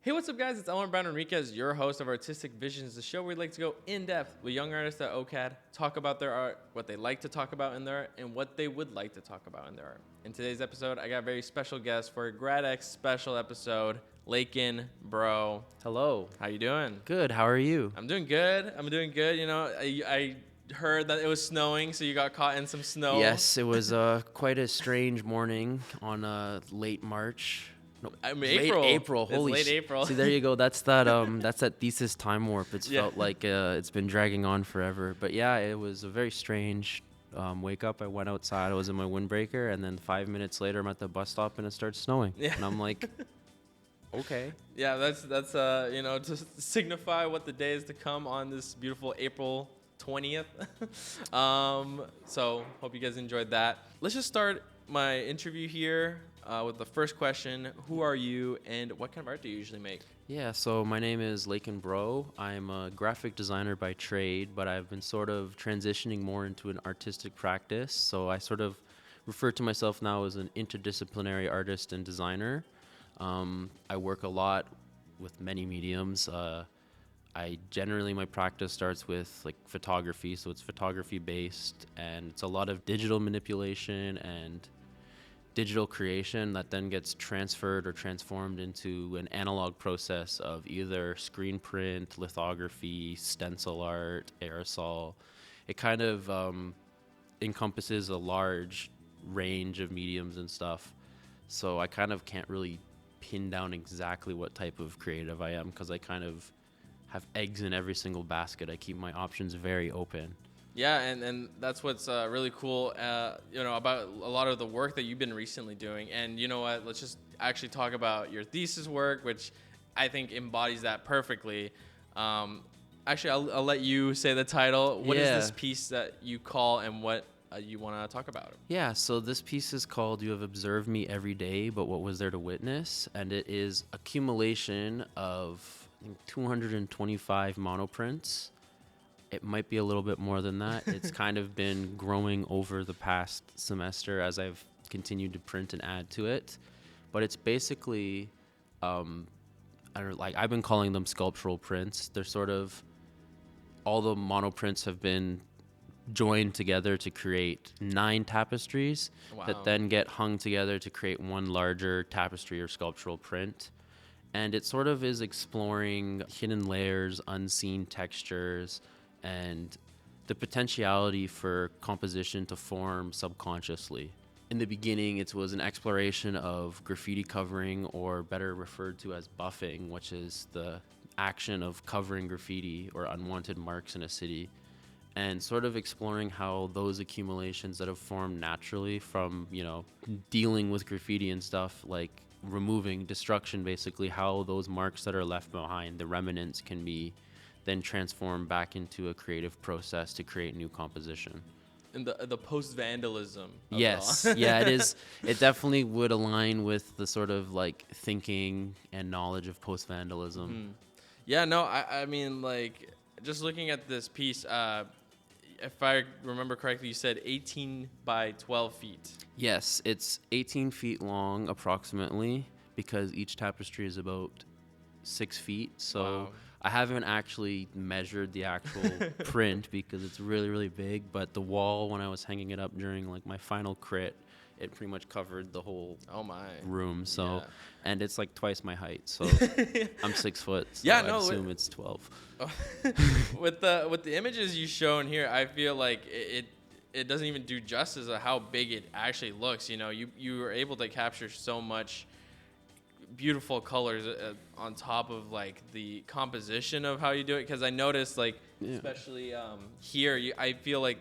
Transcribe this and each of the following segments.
Hey, what's up, guys? It's Elmer Brown Enriquez, your host of Artistic Visions, the show where we like to go in depth with young artists at OCAD, talk about their art, what they like to talk about in their art, and what they would like to talk about in their art. In today's episode, I got a very special guest for a Grad X special episode, Laiken, bro. Hello. How you doing? Good. How are you? I'm doing good. You know, I heard that it was snowing, so you got caught in some snow. Yes, it was quite a strange morning on late March. No, April. Late April. It's Holy late April. See, there you go. That's that thesis time warp. It's Yeah. felt like it's been dragging on forever. But yeah, it was a very strange wake up. I went outside. I was in my windbreaker, and then 5 minutes later, I'm at the bus stop, and it starts snowing. Yeah. And I'm like, okay. Yeah, that's you know, to signify what the day is to come on this beautiful April 20th. So hope you guys enjoyed that. Let's just start my interview here with the first question. Who are you, and what kind of art do you usually make? Yeah, so my name is Laiken Bro. I'm a graphic designer by trade, but I've been sort of transitioning more into an artistic practice. So I sort of refer to myself now as an interdisciplinary artist and designer. I work a lot with many mediums. My practice starts with like photography, so it's photography based, and it's a lot of digital manipulation and digital creation that then gets transferred or transformed into an analog process of either screen print, lithography, stencil art, aerosol. It kind of encompasses a large range of mediums and stuff. So I kind of can't really pin down exactly what type of creative I am, because I kind of have eggs in every single basket. I keep my options very open. Yeah, and that's what's really cool, you know, about a lot of the work that you've been recently doing. And you know what? Let's just actually talk about your thesis work, which I think embodies that perfectly. Actually, I'll let you say the title. What is this piece that you call, and what you want to talk about? Yeah, so this piece is called You Have Observed Me Every Day, But What Was There to Witness? And it is accumulation of, I think, 225 monoprints. It might be a little bit more than that. It's kind of been growing over the past semester as I've continued to print and add to it. But it's basically, I've been calling them sculptural prints. They're sort of, all the monoprints have been joined together to create 9 tapestries. Wow. That then get hung together to create one larger tapestry or sculptural print. And it sort of is exploring hidden layers, unseen textures, and the potentiality for composition to form subconsciously. In the beginning, it was an exploration of graffiti covering, or better referred to as buffing, which is the action of covering graffiti or unwanted marks in a city, and sort of exploring how those accumulations that have formed naturally from, you know, dealing with graffiti and stuff, like removing destruction, basically, how those marks that are left behind, the remnants, can be then transform back into a creative process to create new composition. And the post-vandalism. Yes, yeah, it is. It definitely would align with the sort of like thinking and knowledge of post-vandalism. Mm-hmm. Yeah, no, I mean, like, just looking at this piece, if I remember correctly, you said 18 by 12 feet. Yes, it's 18 feet long approximately, because each tapestry is about 6 feet. So Wow. I haven't actually measured the actual print because it's really, really big. But the wall, when I was hanging it up during like my final crit, it pretty much covered the whole room. So, Yeah. and it's like twice my height. So I'm 6 foot. So Yeah, I no, assume it's 12. With the images you shown here, I feel like it doesn't even do justice of how big it actually looks. You know, you were able to capture so much beautiful colors on top of like the composition of how you do it, because I noticed, like, especially here, I feel like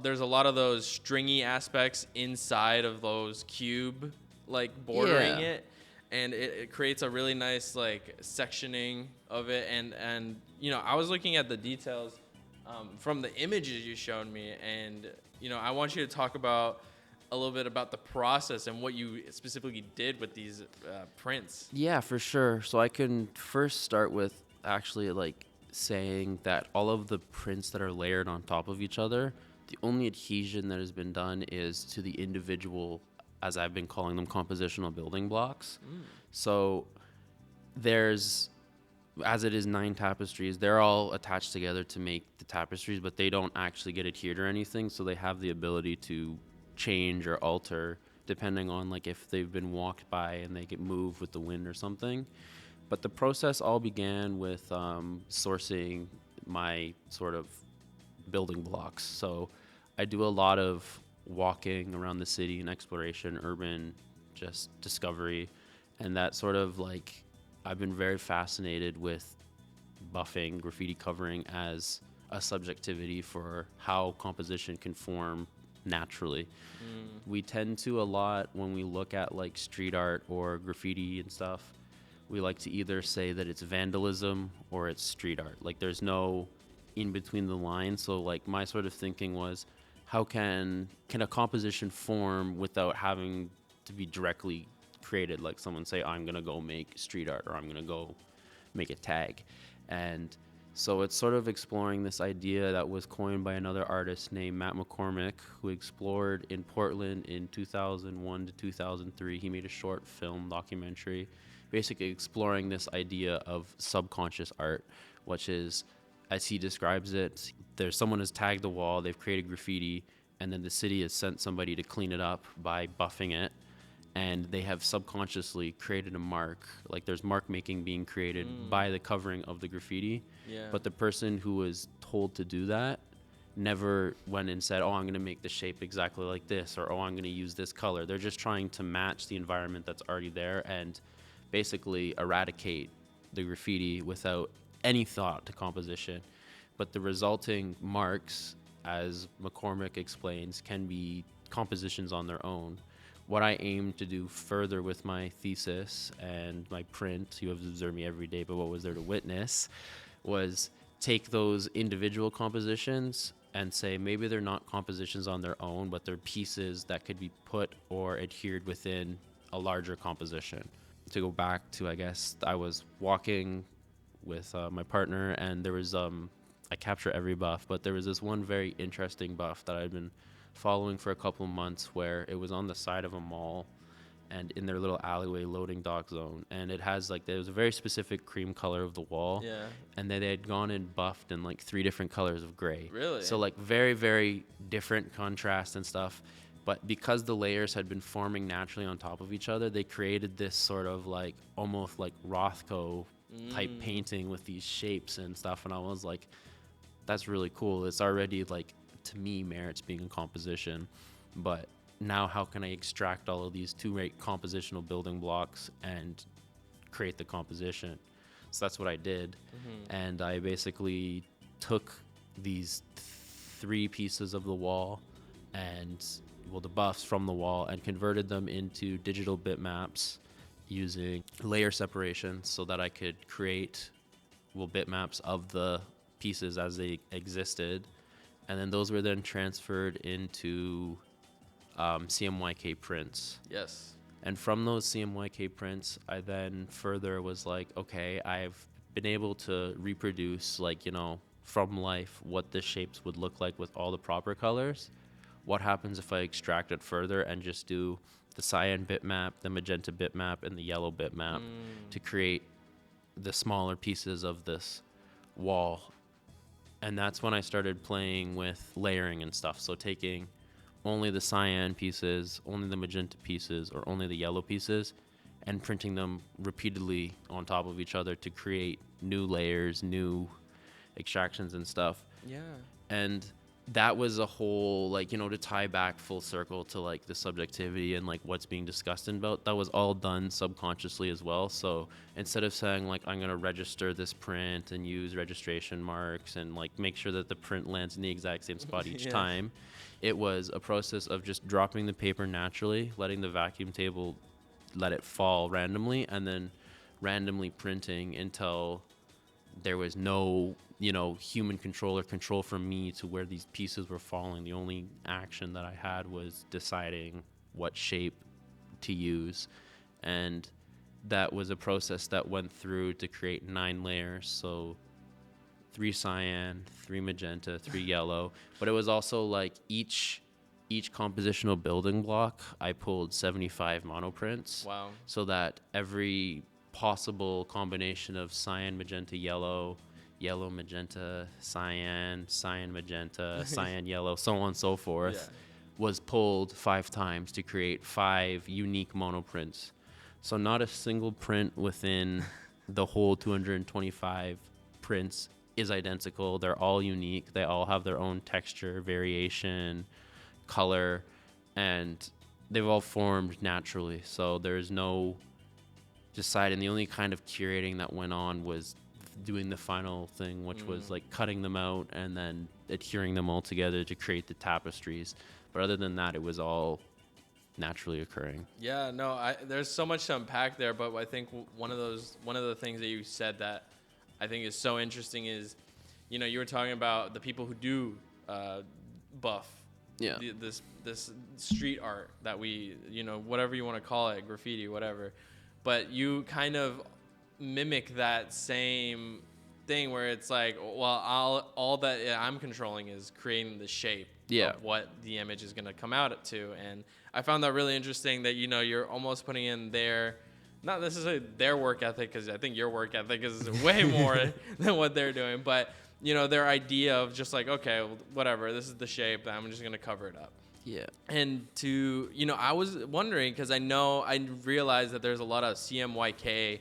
there's a lot of those stringy aspects inside of those cube, like, bordering it, and it creates a really nice like sectioning of it. And you know, I was looking at the details from the images you showed me, and you know, I want you to talk about a little bit about the process and what you specifically did with these prints. Yeah, for sure. So I can first start with actually like saying that all of the prints that are layered on top of each other, the only adhesion that has been done is to the individual, as I've been calling them, compositional building blocks. So there's, as it is 9 tapestries, they're all attached together to make the tapestries, but they don't actually get adhered or anything, so they have the ability to change or alter depending on like if they've been walked by and they get moved with the wind or something. But the process all began with sourcing my sort of building blocks. So I do a lot of walking around the city and exploration, urban just discovery, and that sort of like I've been very fascinated with buffing, graffiti covering as a subjectivity for how composition can form naturally. We tend to a lot when we look at like street art or graffiti and stuff, we like to either say that it's vandalism or it's street art. Like there's no in between the lines. So like my sort of thinking was, how can a composition form without having to be directly created? Like someone say, I'm gonna go make street art, or I'm gonna go make a tag. And so it's sort of exploring this idea that was coined by another artist named Matt McCormick, who explored in Portland in 2001 to 2003. He made a short film documentary basically exploring this idea of subconscious art, which is, as he describes it, there's someone has tagged the wall, they've created graffiti, and then the city has sent somebody to clean it up by buffing it, and they have subconsciously created a mark. Like there's mark making being created by the covering of the graffiti. Yeah. But the person who was told to do that never went and said, oh, I'm going to make the shape exactly like this, or oh, I'm going to use this color. They're just trying to match the environment that's already there and basically eradicate the graffiti without any thought to composition. But the resulting marks, as McCormick explains, can be compositions on their own. What I aim to do further with my thesis and my print, you have observed me every day, but what was there to witness, was take those individual compositions and say maybe they're not compositions on their own, but they're pieces that could be put or adhered within a larger composition. To go back to, I guess, I was walking with my partner, and there was, I capture every buff, but there was this one very interesting buff that I'd been following for a couple months, where it was on the side of a mall and in their little alleyway loading dock zone, and it has like, there was a very specific cream color of the wall, and then they had gone and buffed in like 3 different colors of gray. Really? So like very, very different contrast and stuff. But because the layers had been forming naturally on top of each other, they created this sort of like almost like Rothko type painting with these shapes and stuff. And I was like, that's really cool. It's already like, to me, merits being a composition. But now how can I extract all of these 2 compositional building blocks and create the composition? So that's what I did. And I basically took these 3 pieces of the wall and, well, the buffs from the wall, and converted them into digital bitmaps using layer separation so that I could create, well, bitmaps of the pieces as they existed. And then those were then transferred into CMYK prints. Yes. And from those CMYK prints, I then further was like, okay, I've been able to reproduce, like, you know, from life what the shapes would look like with all the proper colors. What happens if I extract it further and just do the cyan bitmap, the magenta bitmap, and the yellow bitmap to create the smaller pieces of this wall? And that's when I started playing with layering and stuff. So taking only the cyan pieces, only the magenta pieces, or only the yellow pieces, and printing them repeatedly on top of each other to create new layers, new extractions and stuff. Yeah. And that was a whole, like, you know, to tie back full circle to like the subjectivity and like what's being discussed and about, that was all done subconsciously as well. So instead of saying like, I'm going to register this print and use registration marks and like make sure that the print lands in the exact same spot each time, it was a process of just dropping the paper naturally, letting the vacuum table let it fall randomly, and then randomly printing until there was no, you know, human control or control from me to where these pieces were falling. The only action that I had was deciding what shape to use. And that was a process that went through to create 9 layers. So 3 cyan, 3 magenta, 3 yellow. But it was also like each compositional building block, I pulled 75 monoprints. Wow. So that every possible combination of cyan, magenta, yellow, yellow, magenta, cyan, cyan, magenta, cyan, yellow, so on and so forth, was pulled 5 times to create 5 unique monoprints. So not a single print within the whole 225 prints is identical. They're all unique. They all have their own texture, variation, color, and they've all formed naturally. So there's no deciding. The only kind of curating that went on was doing the final thing, which was like cutting them out and then adhering them all together to create the tapestries. But other than that, it was all naturally occurring. Yeah, no, there's so much to unpack there, but I think one of the things that you said that I think is so interesting is, you know, you were talking about the people who do buff this street art that we, you know, whatever you want to call it, graffiti, whatever, but you kind of mimic that same thing where it's like, well, all that I'm controlling is creating the shape of what the image is going to come out to. And I found that really interesting that, you know, you're almost putting in their, not necessarily their work ethic, because I think your work ethic is way more than what they're doing, but, you know, their idea of just like, okay, well, whatever, this is the shape, I'm just going to cover it up. Yeah. And to, you know, I was wondering, because I realized that there's a lot of CMYK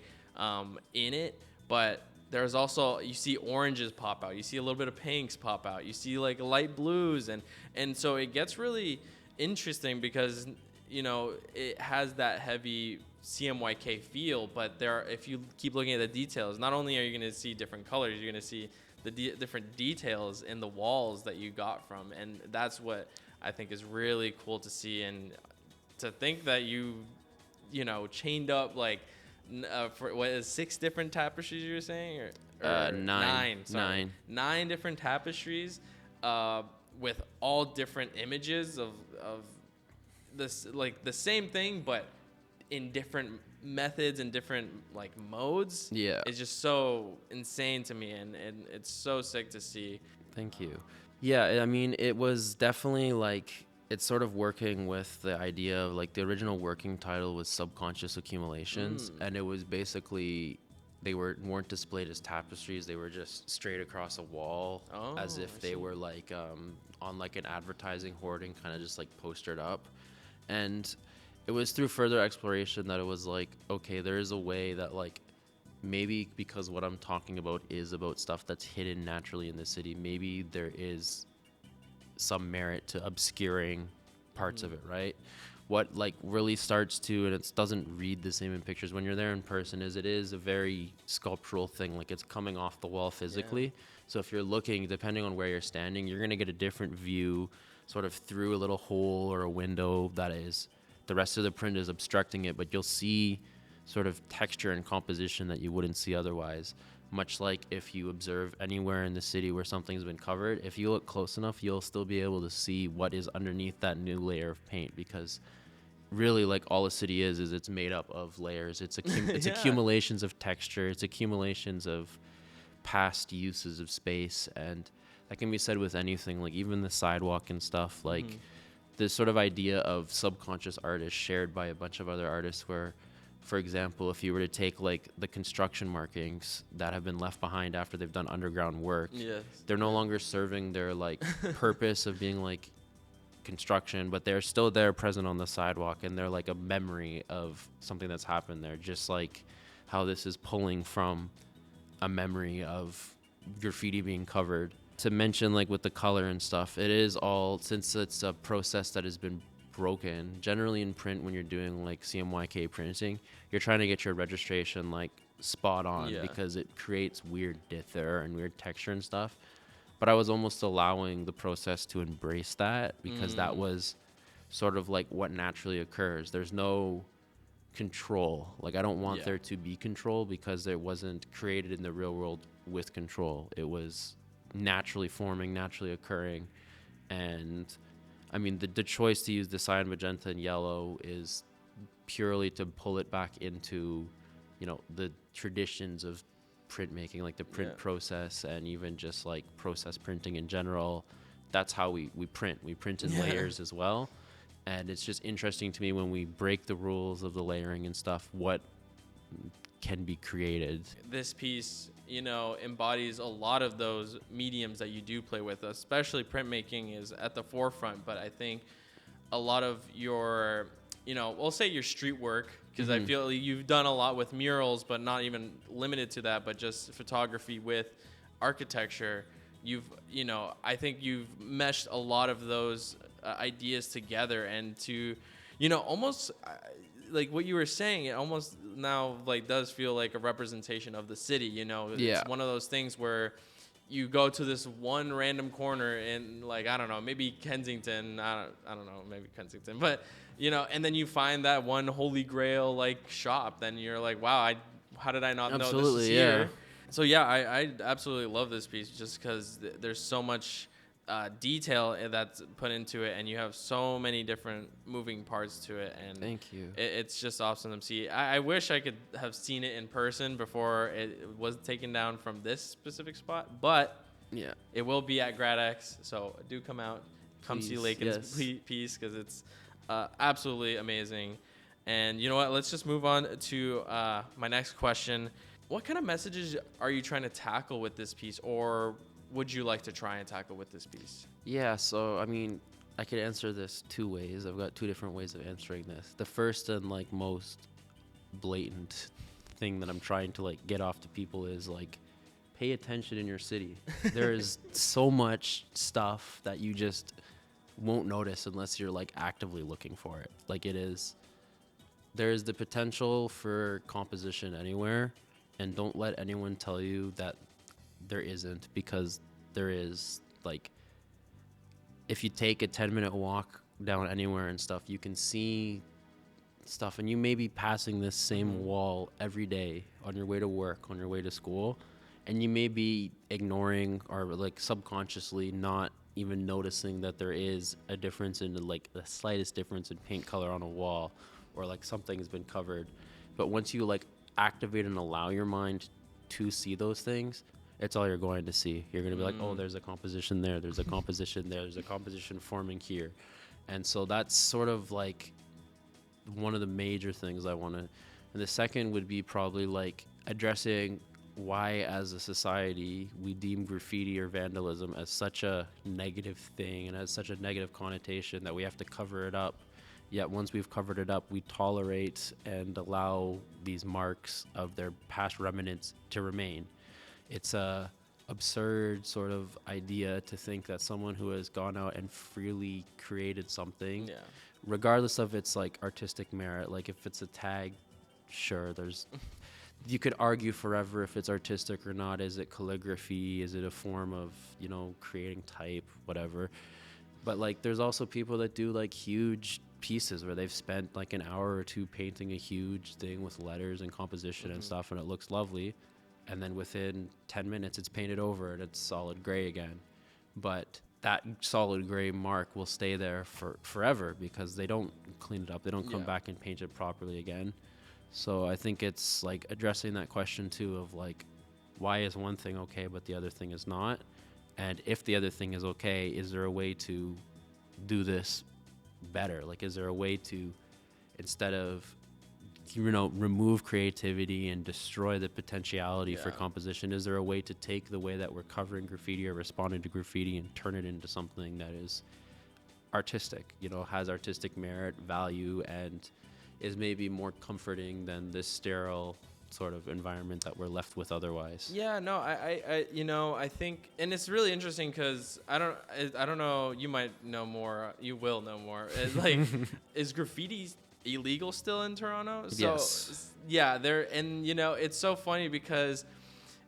in it, but there's also, you see oranges pop out, you see a little bit of pinks pop out, you see like light blues, and so it gets really interesting because, you know, it has that heavy CMYK feel, but if you keep looking at the details, not only are you going to see different colors, you're going to see the different details in the walls that you got from, and that's what I think is really cool to see. And to think that you know, chained up like for what is 6 different tapestries you were saying, or 9 different tapestries with all different images of this, like the same thing but in different methods and different like modes. It's just so insane to me, and it's so sick to see. Thank you. Yeah, I mean, it was definitely like, it's sort of working with the idea of like, the original working title was Subconscious Accumulations, and it was basically, they weren't displayed as tapestries, they were just straight across a wall, as if they were like on like an advertising hoarding, kind of just like postered up. And it was through further exploration that it was like, okay, there is a way that like, maybe because what I'm talking about is about stuff that's hidden naturally in the city, maybe there is some merit to obscuring parts of it, right? What like really starts to, and it doesn't read the same in pictures when you're there in person, is it is a very sculptural thing, like it's coming off the wall physically. So if you're looking, depending on where you're standing, you're gonna get a different view sort of through a little hole or a window that is, the rest of the print is obstructing it, but you'll see sort of texture and composition that you wouldn't see otherwise. Much like if you observe anywhere in the city where something's been covered, if you look close enough, you'll still be able to see what is underneath that new layer of paint, because really like all a city is it's made up of layers. It's accumulations of texture, it's accumulations of past uses of space, and that can be said with anything, like even the sidewalk and stuff. Like this sort of idea of subconscious art is shared by a bunch of other artists where, for example, if you were to take like the construction markings that have been left behind after they've done underground work, they're no longer serving their like purpose of being like construction, but they're still there present on the sidewalk, and they're like a memory of something that's happened there, just like how this is pulling from a memory of graffiti being covered. To mention like with the color and stuff, it is all, since it's a process that has been broken, generally in print when you're doing like CMYK printing, you're trying to get your registration like spot on, because it creates weird dither and weird texture and stuff. But I was almost allowing the process to embrace that, because that was sort of like what naturally occurs. There's no control. Like I don't want there to be control, because it wasn't created in the real world with control. It was naturally forming, naturally occurring. And I mean, the choice to use the cyan, magenta, and yellow is purely to pull it back into, you know, the traditions of printmaking, like the print process, and even just like process printing in general. That's how we print. We print in layers as well. And it's just interesting to me when we break the rules of the layering and stuff, what can be created. This piece, you know, embodies a lot of those mediums that you do play with, especially printmaking is at the forefront. But I think a lot of your, you know, we'll say your street work, because I feel you've done a lot with murals, but not even limited to that, but just photography with architecture. You know, I think you've meshed a lot of those ideas together, and to, you know, almost like what you were saying, it almost now like does feel like a representation of the city. You know, it's one of those things where you go to this one random corner in, like, I don't know, maybe Kensington, I don't know, maybe Kensington, but, you know, and then you find that one holy grail like shop, then you're like, wow, how did I not know this is here? So yeah, I absolutely love this piece, just because there's so much detail that's put into it, and you have so many different moving parts to it, and thank you. It's just awesome to see. I wish I could have seen it in person before it was taken down from this specific spot, but yeah, it will be at Grad X, so do come out, come see Laiken's piece, because it's absolutely amazing. And you know what, let's just move on to my next question. What kind of messages are you trying to tackle with this piece, or would you like to try and tackle with this piece? Yeah, so I mean, I could answer this two ways. I've got two different ways of answering this. The first and like most blatant thing that I'm trying to like get off to people is like, pay attention in your city. There is so much stuff that you just won't notice unless you're like actively looking for it. Like there is the potential for composition anywhere, and don't let anyone tell you that there isn't, because there is. Like, if you take a 10-minute walk down anywhere and stuff, you can see stuff, and you may be passing this same wall every day on your way to work, on your way to school, and you may be ignoring or like subconsciously not even noticing that there is a difference in like the slightest difference in paint color on a wall, or like something has been covered. But once you like activate and allow your mind to see those things, it's all you're going to see. You're going to be like, oh, there's a composition there, there's a composition there, there's a composition forming here. And so that's sort of like one of the major things I want to. And the second would be probably like addressing why as a society we deem graffiti or vandalism as such a negative thing and as such a negative connotation that we have to cover it up. Yet once we've covered it up, we tolerate and allow these marks of their past remnants to remain. It's a absurd sort of idea to think that someone who has gone out and freely created something, regardless of its like artistic merit, like if it's a tag, sure, there's you could argue forever if it's artistic or not. Is it calligraphy? Is it a form of, you know, creating type, whatever? But like there's also people that do like huge pieces where they've spent like an hour or two painting a huge thing with letters and composition and stuff, and it looks lovely, and then within 10 minutes it's painted over and it's solid gray again. But that solid gray mark will stay there for forever because they don't clean it up, they don't come back and paint it properly again. So I think it's like addressing that question too of like, why is one thing okay but the other thing is not? And if the other thing is okay, is there a way to do this better? Like, is there a way to, instead of, you know, remove creativity and destroy the potentiality for composition, is there a way to take the way that we're covering graffiti or responding to graffiti and turn it into something that is artistic, you know, has artistic merit, value, and is maybe more comforting than this sterile sort of environment that we're left with otherwise? Yeah, no, I you know, I think, and it's really interesting because I don't know, you might know more, you will know more. Like, is graffiti illegal still in Toronto? So, yes. Yeah, and you know, it's so funny because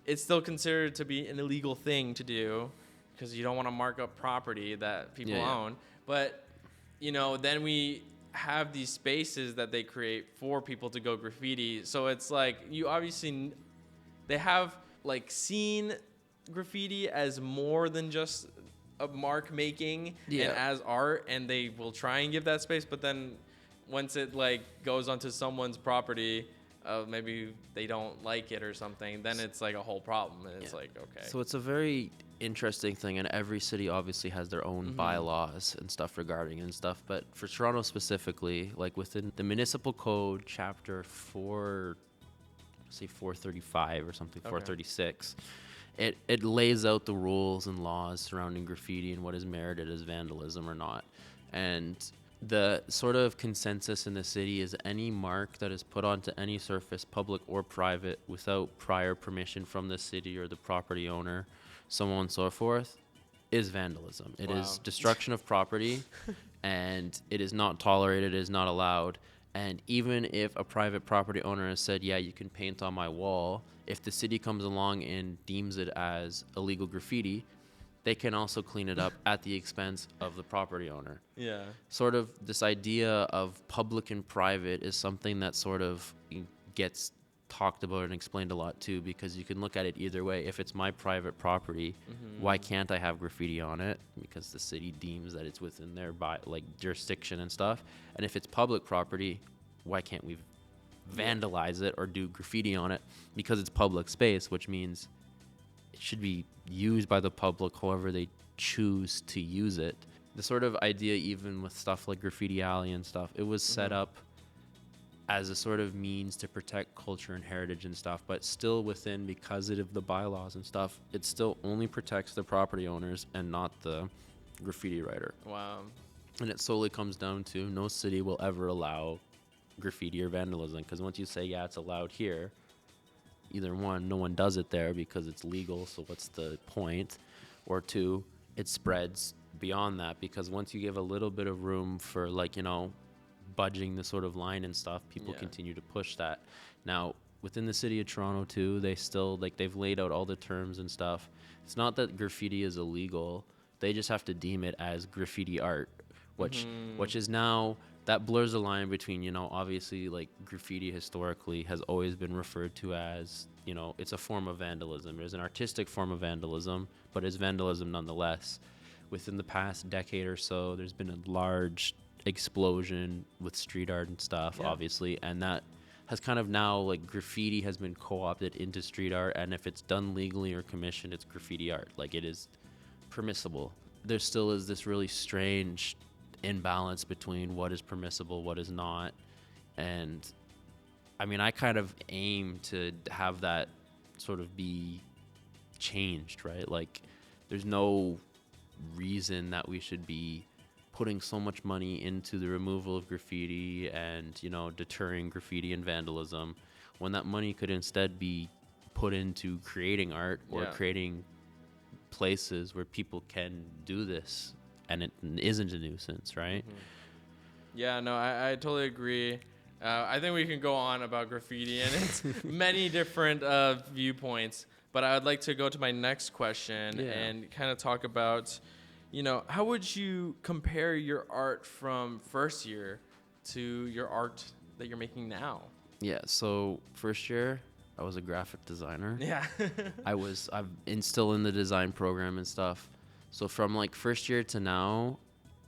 it's still considered to be an illegal thing to do because you don't want to mark up property that people own. But, you know, then we have these spaces that they create for people to go graffiti. So it's like, you obviously, they have like seen graffiti as more than just a mark making and as art, and they will try and give that space. But then once it like goes onto someone's property, maybe they don't like it or something, then it's like a whole problem. And it's like, okay. So it's a very interesting thing, and every city obviously has their own bylaws and stuff regarding and stuff. But for Toronto specifically, like within the municipal code chapter 4, say 435 or something, Okay. 436. It lays out the rules and laws surrounding graffiti and what is merited as vandalism or not. And the sort of consensus in the city is any mark that is put onto any surface, public or private, without prior permission from the city or the property owner, so on and so forth, is vandalism. It Wow. is destruction of property, and it is not tolerated, it is not allowed. And even if a private property owner has said, yeah, you can paint on my wall, if the city comes along and deems it as illegal graffiti, they can also clean it up at the expense of the property owner. Yeah. Sort of this idea of public and private is something that sort of gets talked about and explained a lot too, because you can look at it either way. If it's my private property, why can't I have graffiti on it? Because the city deems that it's within their jurisdiction and stuff. And if it's public property, why can't we vandalize it or do graffiti on it? Because it's public space, which means it should be used by the public however they choose to use it. The sort of idea, even with stuff like Graffiti Alley and stuff, it was set up as a sort of means to protect culture and heritage and stuff, but still within, because of the bylaws and stuff, it still only protects the property owners and not the graffiti writer. Wow. And it solely comes down to no city will ever allow graffiti or vandalism, because once you say, yeah, it's allowed here, either one, no one does it there because it's legal, so what's the point? Or two, it spreads beyond that, because once you give a little bit of room for, like, you know, budging the sort of line and stuff, people continue to push that. Now, within the city of Toronto too, they still, like, they've laid out all the terms and stuff. It's not that graffiti is illegal, they just have to deem it as graffiti art, which is now, that blurs the line between, you know, obviously, like, graffiti historically has always been referred to as, you know, it's a form of vandalism. There's an artistic form of vandalism, but it's vandalism nonetheless. Within the past decade or so, there's been a large explosion with street art and stuff, obviously, and that has kind of now, like, graffiti has been co-opted into street art, and if it's done legally or commissioned, it's graffiti art. Like, it is permissible. There still is this really strange imbalance between what is permissible, what is not. And I mean, I kind of aim to have that sort of be changed, right? Like, there's no reason that we should be putting so much money into the removal of graffiti and, you know, deterring graffiti and vandalism, when that money could instead be put into creating art or creating places where people can do this and it isn't a nuisance, right? Yeah, no, I totally agree. I think we can go on about graffiti and its many different viewpoints, but I would like to go to my next question and kind of talk about, you know, how would you compare your art from first year to your art that you're making now? Yeah, so first year, I was a graphic designer. Yeah. I'm still in the design program and stuff. So from, like, first year to now,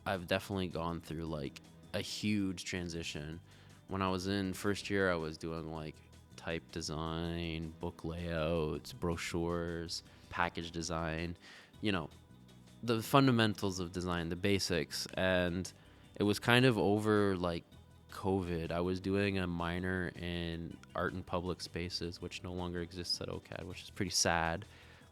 I've definitely gone through, like, a huge transition. When I was in first year, I was doing, like, type design, book layouts, brochures, package design, you know, the fundamentals of design, the basics. And it was kind of over, like, COVID. I was doing a minor in art and public spaces, which no longer exists at OCAD, which is pretty sad.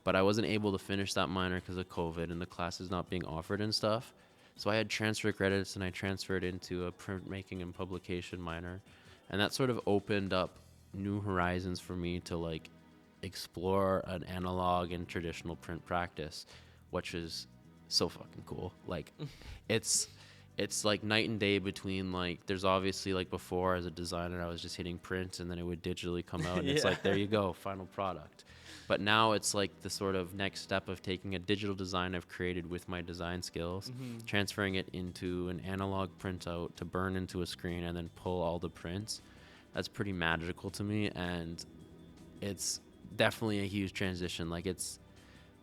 But I wasn't able to finish that minor because of COVID and the classes not being offered and stuff. So I had transfer credits and I transferred into a printmaking and publication minor. And that sort of opened up new horizons for me to, like, explore an analog and traditional print practice, which is so fucking cool. Like, it's like night and day between, like, there's obviously, like, before as a designer, I was just hitting print and then it would digitally come out and it's like, there you go, final product. But now it's like the sort of next step of taking a digital design I've created with my design skills, transferring it into an analog printout to burn into a screen and then pull all the prints. That's pretty magical to me, and it's definitely a huge transition. Like, it's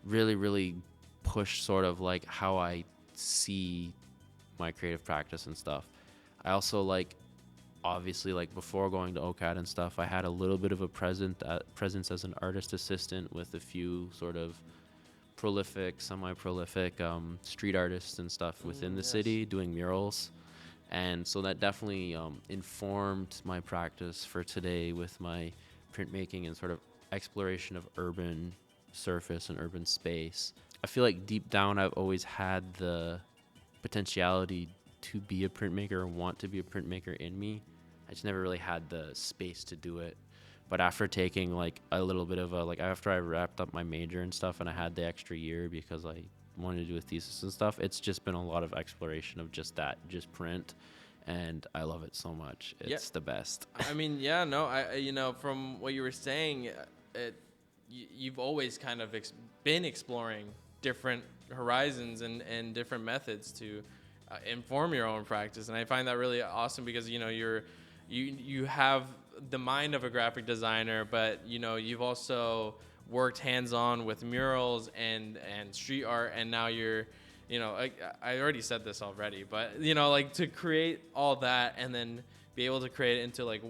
really, really pushed sort of, like, how I see my creative practice and stuff. I also, like, obviously, like, before going to OCAD and stuff, I had a little bit of a presence as an artist assistant with a few sort of prolific, semi-prolific street artists and stuff within the city doing murals. And so that definitely informed my practice for today with my printmaking and sort of exploration of urban surface and urban space. I feel like deep down I've always had the potentiality to be a printmaker or want to be a printmaker in me. I just never really had the space to do it. But after taking like a little bit of a, like after I wrapped up my major and stuff and I had the extra year because I wanted to do a thesis and stuff, it's just been a lot of exploration of just that, just print. And I love it so much. It's the best. I mean, yeah, no, from what you were saying, you've always kind of been exploring different horizons and different methods to inform your own practice. And I find that really awesome because, you have the mind of a graphic designer, but, you've also worked hands-on with murals and street art, and now you're, I already said this already, but, like to create all that and then be able to create it into like,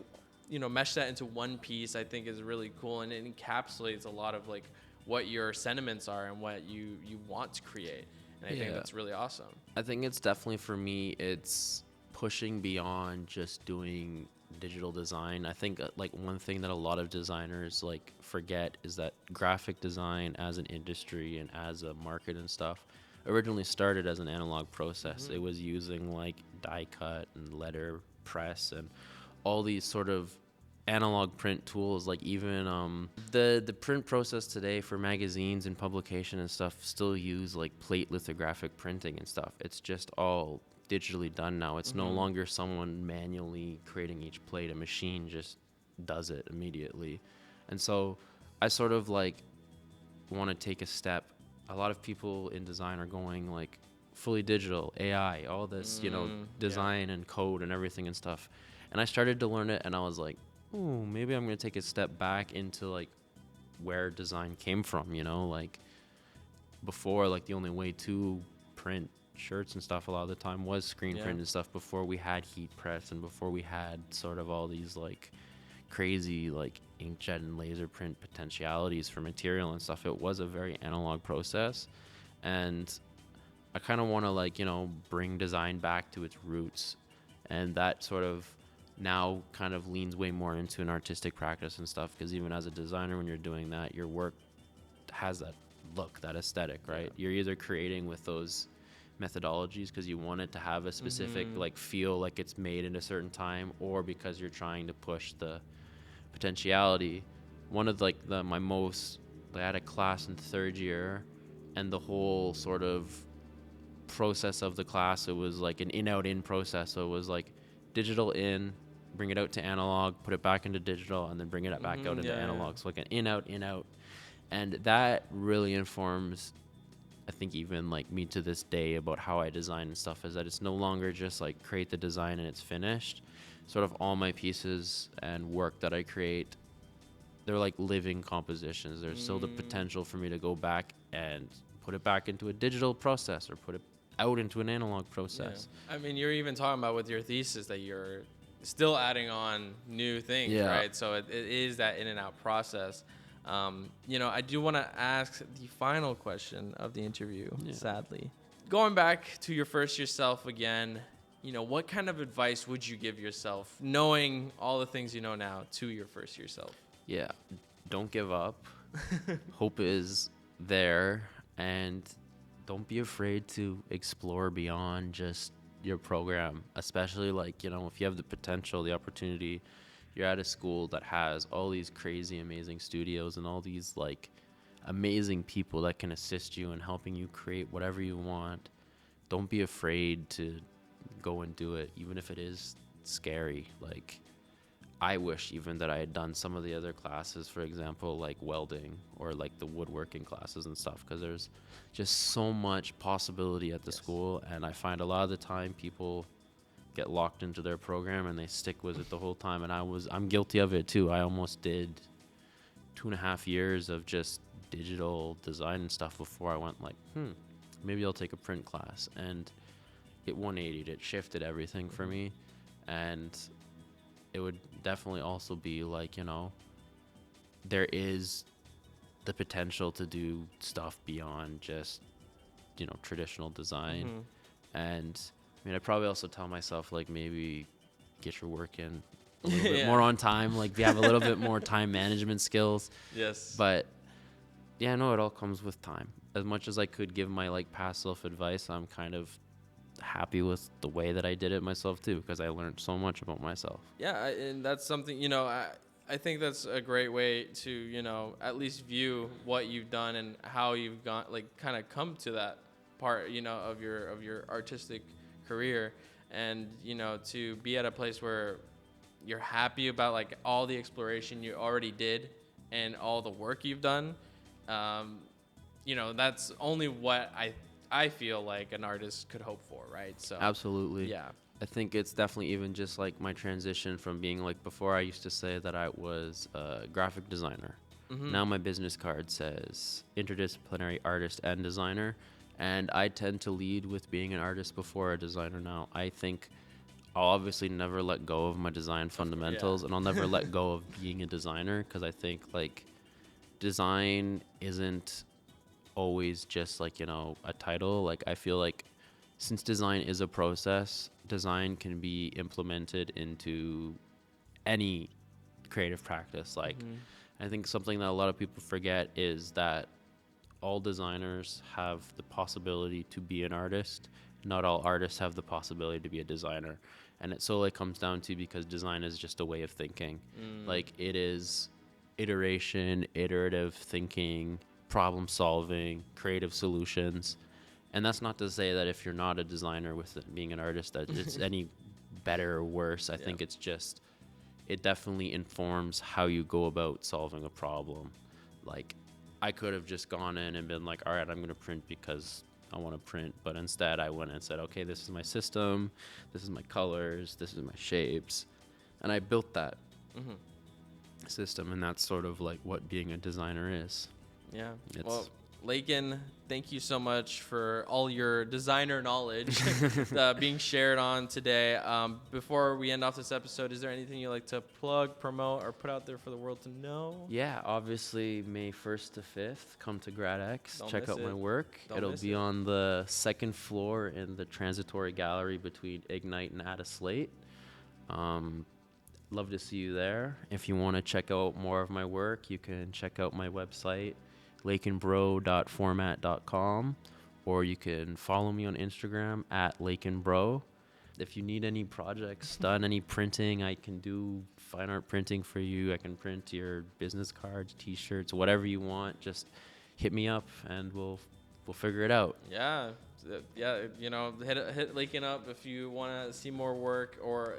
mesh that into one piece, I think is really cool. And it encapsulates a lot of like what your sentiments are and what you want to create. And I think that's really awesome. I think it's definitely, for me, it's pushing beyond just doing digital design. I think like one thing that a lot of designers like forget is that graphic design as an industry and as a market and stuff originally started as an analog process. It was using like die cut and letter press and all these sort of analog print tools. Like even the print process today for magazines and publication and stuff still use like plate lithographic printing and stuff. It's just all digitally done now. It's no longer someone manually creating each plate. A machine just does it immediately. And so I sort of like want to take a step. A lot of people in design are going like fully digital, AI, all this, design and code and everything and stuff. And I started to learn it and I was like, oh, maybe I'm going to take a step back into like where design came from, like before, like the only way to print shirts and stuff a lot of the time was screen print and stuff, before we had heat press and before we had sort of all these like crazy like inkjet and laser print potentialities for material and stuff. It was a very analog process, and I kind of want to like, bring design back to its roots, and that sort of now kind of leans way more into an artistic practice and stuff, because even as a designer, when you're doing that, your work has that look, that aesthetic, right? You're either creating with those methodologies because you want it to have a specific like feel, like it's made in a certain time, or because you're trying to push the potentiality. One of like I had a class in third year, and the whole sort of process of the class, it was like an in-out-in process. So it was like digital in, bring it out to analog, put it back into digital, and then bring it back out into analog. So like an in-out, in-out. And that really informs, I think, even like me to this day about how I design and stuff, is that it's no longer just like create the design and it's finished. Sort of all my pieces and work that I create, they're like living compositions. There's still the potential for me to go back and put it back into a digital process or put it out into an analog process. I mean, you're even talking about with your thesis that you're still adding on new things, right? So it is that in and out process. I do want to ask the final question of the interview, sadly. Going back to your first year self again, what kind of advice would you give yourself, knowing all the things you know now, to your first year self? Yeah, don't give up. Hope is there, and don't be afraid to explore beyond just your program, especially like, if you have the potential, the opportunity. You're at a school that has all these crazy, amazing studios and all these like amazing people that can assist you in helping you create whatever you want. Don't be afraid to go and do it, even if it is scary. Like, I wish even that I had done some of the other classes, for example, like welding or like the woodworking classes and stuff, because there's just so much possibility at the school. And I find a lot of the time people get locked into their program and they stick with it the whole time. And I'm guilty of it too. I almost did 2.5 years of just digital design and stuff before I went like, maybe I'll take a print class. And it 180'd, it shifted everything for me. And it would definitely also be like, there is the potential to do stuff beyond just, traditional design. And I mean, I'd probably also tell myself, like, maybe get your work in a little bit more on time. Like, we have a little bit more time management skills. Yes. But yeah, no, it all comes with time. As much as I could give my like past self advice, I'm kind of happy with the way that I did it myself too, because I learned so much about myself. Yeah, and that's something, I think that's a great way to, at least view what you've done and how you've gone, like, kind of come to that part, of your artistic career, and, to be at a place where you're happy about, like, all the exploration you already did and all the work you've done. That's only what I feel like an artist could hope for, right? So Absolutely. yeah. I think it's definitely even just like my transition from being like, before I used to say that I was a graphic designer. Mm-hmm. Now my business card says interdisciplinary artist and designer. And I tend to lead with being an artist before a designer now. I think I'll obviously never let go of my design fundamentals, and I'll never let go of being a designer, because I think like design isn't always just like, a title. Like, I feel like since design is a process, design can be implemented into any creative practice. Like, I think something that a lot of people forget is that all designers have the possibility to be an artist. Not all artists have the possibility to be a designer. And it solely comes down to, because design is just a way of thinking. Like, it is iteration, iterative thinking, problem solving, creative solutions. And that's not to say that if you're not a designer with it being an artist, that it's any better or worse. I think it's just, it definitely informs how you go about solving a problem. Like, I could have just gone in and been like, all right, I'm going to print because I want to print. But instead I went and said, okay, this is my system, this is my colors, this is my shapes. And I built that system, and that's sort of like what being a designer is. Yeah. Well, Laiken, thank you so much for all your designer knowledge being shared on today. Before we end off this episode, is there anything you'd like to plug, promote, or put out there for the world to know? Yeah, obviously May 1st to 5th, come to Grad X, check out my work. It'll be on the second floor in the transitory gallery between Ignite and Add a Slate. Love to see you there. If you want to check out more of my work, you can check out my website, laikenbro.format.com, or you can follow me on Instagram at laikenbro. If you need any projects done, any printing, I can do fine art printing for you. I can print your business cards, t-shirts, whatever you want. Just hit me up and we'll figure it out. Yeah. Hit Laiken up if you want to see more work, or,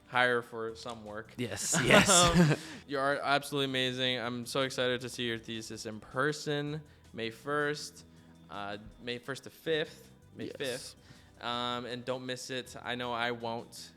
hire for some work. Yes. You are absolutely amazing. I'm so excited to see your thesis in person, May 1st, May 1st to 5th, May 5th. And don't miss it. I know I won't.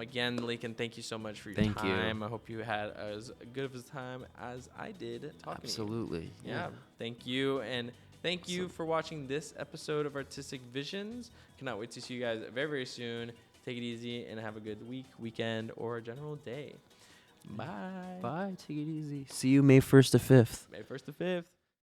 Again, Laiken, thank you so much for your time. Thank you. I hope you had as good of a time as I did talking Absolutely. to you. Yeah. Thank you. And thank you for watching this episode of Artistic Visions. Cannot wait to see you guys very, very soon. Take it easy and have a good week, weekend, or a general day. Bye. Bye. Take it easy. See you May 1st to 5th. May 1st to 5th.